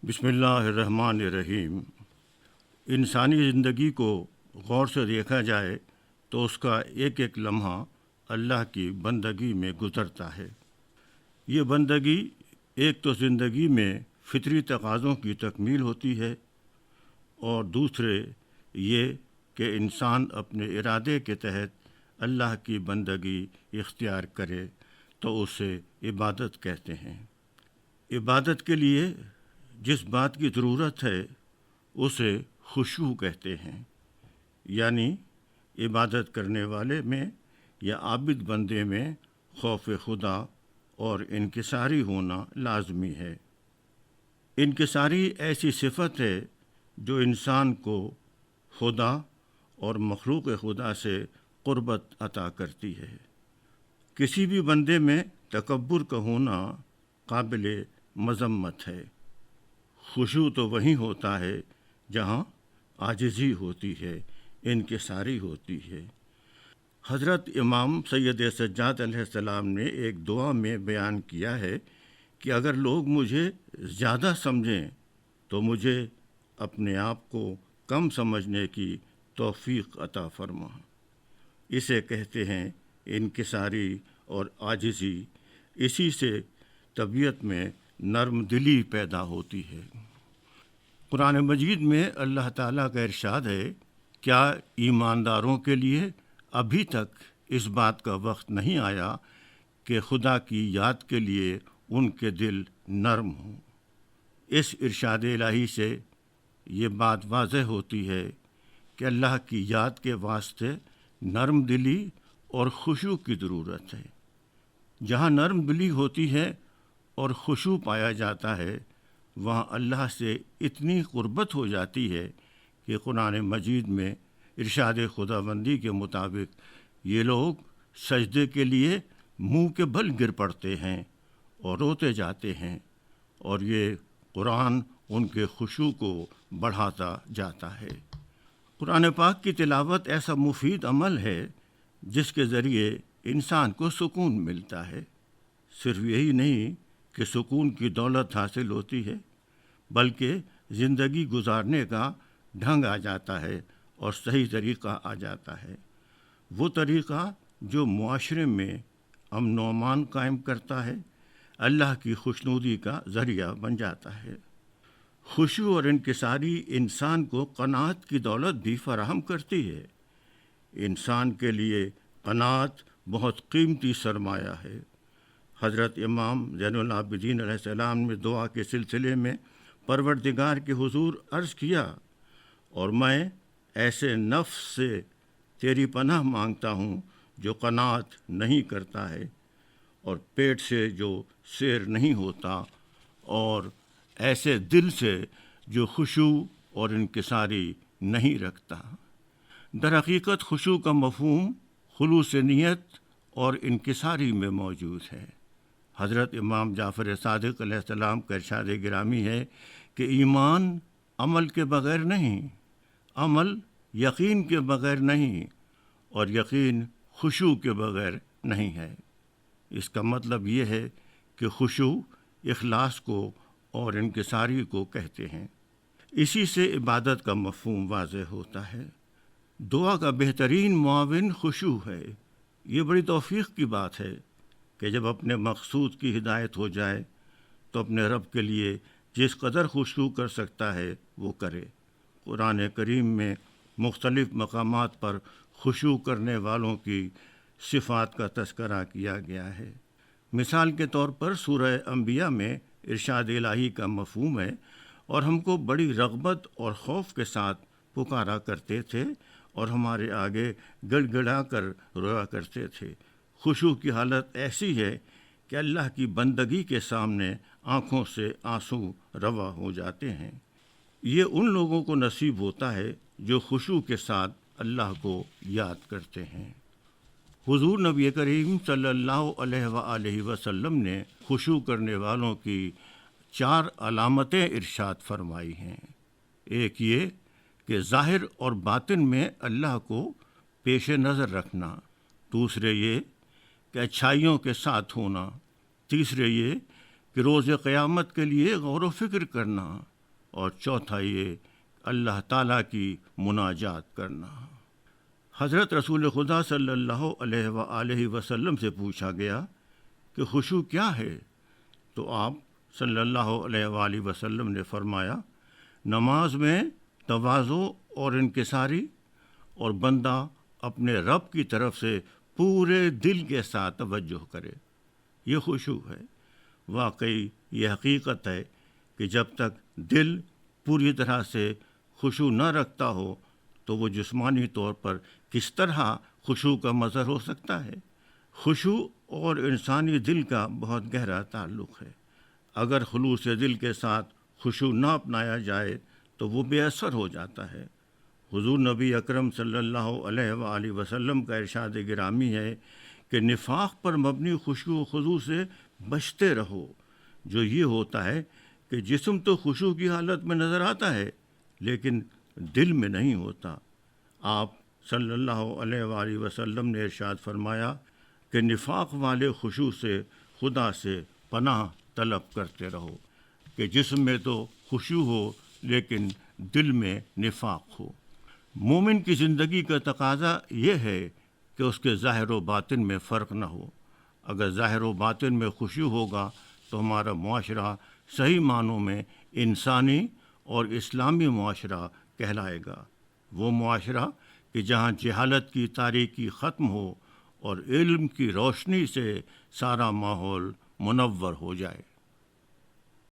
بسم اللہ الرحمن الرحیم۔ انسانی زندگی کو غور سے دیکھا جائے تو اس کا ایک ایک لمحہ اللہ کی بندگی میں گزرتا ہے۔ یہ بندگی ایک تو زندگی میں فطری تقاضوں کی تکمیل ہوتی ہے، اور دوسرے یہ کہ انسان اپنے ارادے کے تحت اللہ کی بندگی اختیار کرے تو اسے عبادت کہتے ہیں۔ عبادت کے لیے جس بات کی ضرورت ہے اسے خشوع کہتے ہیں، یعنی عبادت کرنے والے میں یا عابد بندے میں خوف خدا اور انکساری ہونا لازمی ہے۔ انکساری ایسی صفت ہے جو انسان کو خدا اور مخلوق خدا سے قربت عطا کرتی ہے۔ کسی بھی بندے میں تکبر کا ہونا قابل مذمت ہے۔ خشوع تو وہیں ہوتا ہے جہاں عاجزی ہوتی ہے، انکساری ہوتی ہے۔ حضرت امام سید سجاد علیہ السلام نے ایک دعا میں بیان کیا ہے کہ اگر لوگ مجھے زیادہ سمجھیں تو مجھے اپنے آپ کو کم سمجھنے کی توفیق عطا فرما۔ اسے کہتے ہیں انکساری اور عاجزی۔ اسی سے طبیعت میں نرم دلی پیدا ہوتی ہے۔ قرآن مجید میں اللہ تعالیٰ کا ارشاد ہے، کیا ایمانداروں کے لیے ابھی تک اس بات کا وقت نہیں آیا کہ خدا کی یاد کے لیے ان کے دل نرم ہوں؟ اس ارشاد الہی سے یہ بات واضح ہوتی ہے کہ اللہ کی یاد کے واسطے نرم دلی اور خشوع کی ضرورت ہے۔ جہاں نرم دلی ہوتی ہے اور خشوع پایا جاتا ہے وہاں اللہ سے اتنی قربت ہو جاتی ہے کہ قرآن مجید میں ارشاد خداوندی کے مطابق یہ لوگ سجدے کے لیے منہ کے بل گر پڑتے ہیں اور روتے جاتے ہیں، اور یہ قرآن ان کے خشوع کو بڑھاتا جاتا ہے۔ قرآن پاک کی تلاوت ایسا مفید عمل ہے جس کے ذریعے انسان کو سکون ملتا ہے۔ صرف یہی نہیں کہ سکون کی دولت حاصل ہوتی ہے، بلکہ زندگی گزارنے کا ڈھنگ آ جاتا ہے اور صحیح طریقہ آ جاتا ہے، وہ طریقہ جو معاشرے میں امن و امان قائم کرتا ہے، اللہ کی خوشنودی کا ذریعہ بن جاتا ہے۔ خشوع اور انکساری انسان کو قناعت کی دولت بھی فراہم کرتی ہے۔ انسان کے لیے قناعت بہت قیمتی سرمایہ ہے۔ حضرت امام زین العابدین علیہ السلام نے دعا کے سلسلے میں پروردگار کے حضور عرض کیا، اور میں ایسے نفس سے تیری پناہ مانگتا ہوں جو قناعت نہیں کرتا ہے، اور پیٹ سے جو سیر نہیں ہوتا، اور ایسے دل سے جو خشوع اور انکساری نہیں رکھتا۔ در حقیقت خشوع کا مفہوم خلوص نیت اور انکساری میں موجود ہے۔ حضرت امام جعفر صادق علیہ السلام کا ارشاد گرامی ہے کہ ایمان عمل کے بغیر نہیں، عمل یقین کے بغیر نہیں، اور یقین خشوع کے بغیر نہیں ہے۔ اس کا مطلب یہ ہے کہ خشوع اخلاص کو اور انکساری کو کہتے ہیں۔ اسی سے عبادت کا مفہوم واضح ہوتا ہے۔ دعا کا بہترین معاون خشوع ہے۔ یہ بڑی توفیق کی بات ہے کہ جب اپنے مقصود کی ہدایت ہو جائے تو اپنے رب کے لیے جس قدر خشوع کر سکتا ہے وہ کرے۔ قرآن کریم میں مختلف مقامات پر خشوع کرنے والوں کی صفات کا تذکرہ کیا گیا ہے۔ مثال کے طور پر سورہ انبیاء میں ارشاد الہی کا مفہوم ہے، اور ہم کو بڑی رغبت اور خوف کے ساتھ پکارا کرتے تھے اور ہمارے آگے گڑ گڑا کر رویا کرتے تھے۔ خشوع کی حالت ایسی ہے کہ اللہ کی بندگی کے سامنے آنکھوں سے آنسو روا ہو جاتے ہیں۔ یہ ان لوگوں کو نصیب ہوتا ہے جو خشوع کے ساتھ اللہ کو یاد کرتے ہیں۔ حضور نبی کریم صلی اللہ علیہ وآلہ وسلم نے خشوع کرنے والوں کی 4 علامتیں ارشاد فرمائی ہیں۔ ایک یہ کہ ظاہر اور باطن میں اللہ کو پیش نظر رکھنا، دوسرے یہ کہ اچھائیوں کے ساتھ ہونا، تیسرے یہ کہ روز قیامت کے لیے غور و فکر کرنا، اور چوتھا یہ اللہ تعالیٰ کی مناجات کرنا۔ حضرت رسول خدا صلی اللہ علیہ وآلہ وسلم سے پوچھا گیا کہ خشوع کیا ہے؟ تو آپ صلی اللہ علیہ وآلہ وسلم نے فرمایا، نماز میں تواضع اور انکساری، اور بندہ اپنے رب کی طرف سے پورے دل کے ساتھ توجہ کرے، یہ خشوع ہے۔ واقعی یہ حقیقت ہے کہ جب تک دل پوری طرح سے خشوع نہ رکھتا ہو تو وہ جسمانی طور پر کس طرح خشوع کا مظہر ہو سکتا ہے۔ خشوع اور انسانی دل کا بہت گہرا تعلق ہے۔ اگر خلوص دل کے ساتھ خشوع نہ اپنایا جائے تو وہ بے اثر ہو جاتا ہے۔ حضور نبی اکرم صلی اللہ علیہ وآلہ وسلم کا ارشاد گرامی ہے کہ نفاق پر مبنی خشوع و خضوع سے بچتے رہو، جو یہ ہوتا ہے کہ جسم تو خشوع کی حالت میں نظر آتا ہے لیکن دل میں نہیں ہوتا۔ آپ صلی اللہ علیہ وآلہ وسلم نے ارشاد فرمایا کہ نفاق والے خشوع سے خدا سے پناہ طلب کرتے رہو، کہ جسم میں تو خشوع ہو لیکن دل میں نفاق ہو۔ مومن کی زندگی کا تقاضا یہ ہے کہ اس کے ظاہر و باطن میں فرق نہ ہو۔ اگر ظاہر و باطن میں خشوع ہوگا تو ہمارا معاشرہ صحیح معنوں میں انسانی اور اسلامی معاشرہ کہلائے گا، وہ معاشرہ کہ جہاں جہالت کی تاریکی ختم ہو اور علم کی روشنی سے سارا ماحول منور ہو جائے۔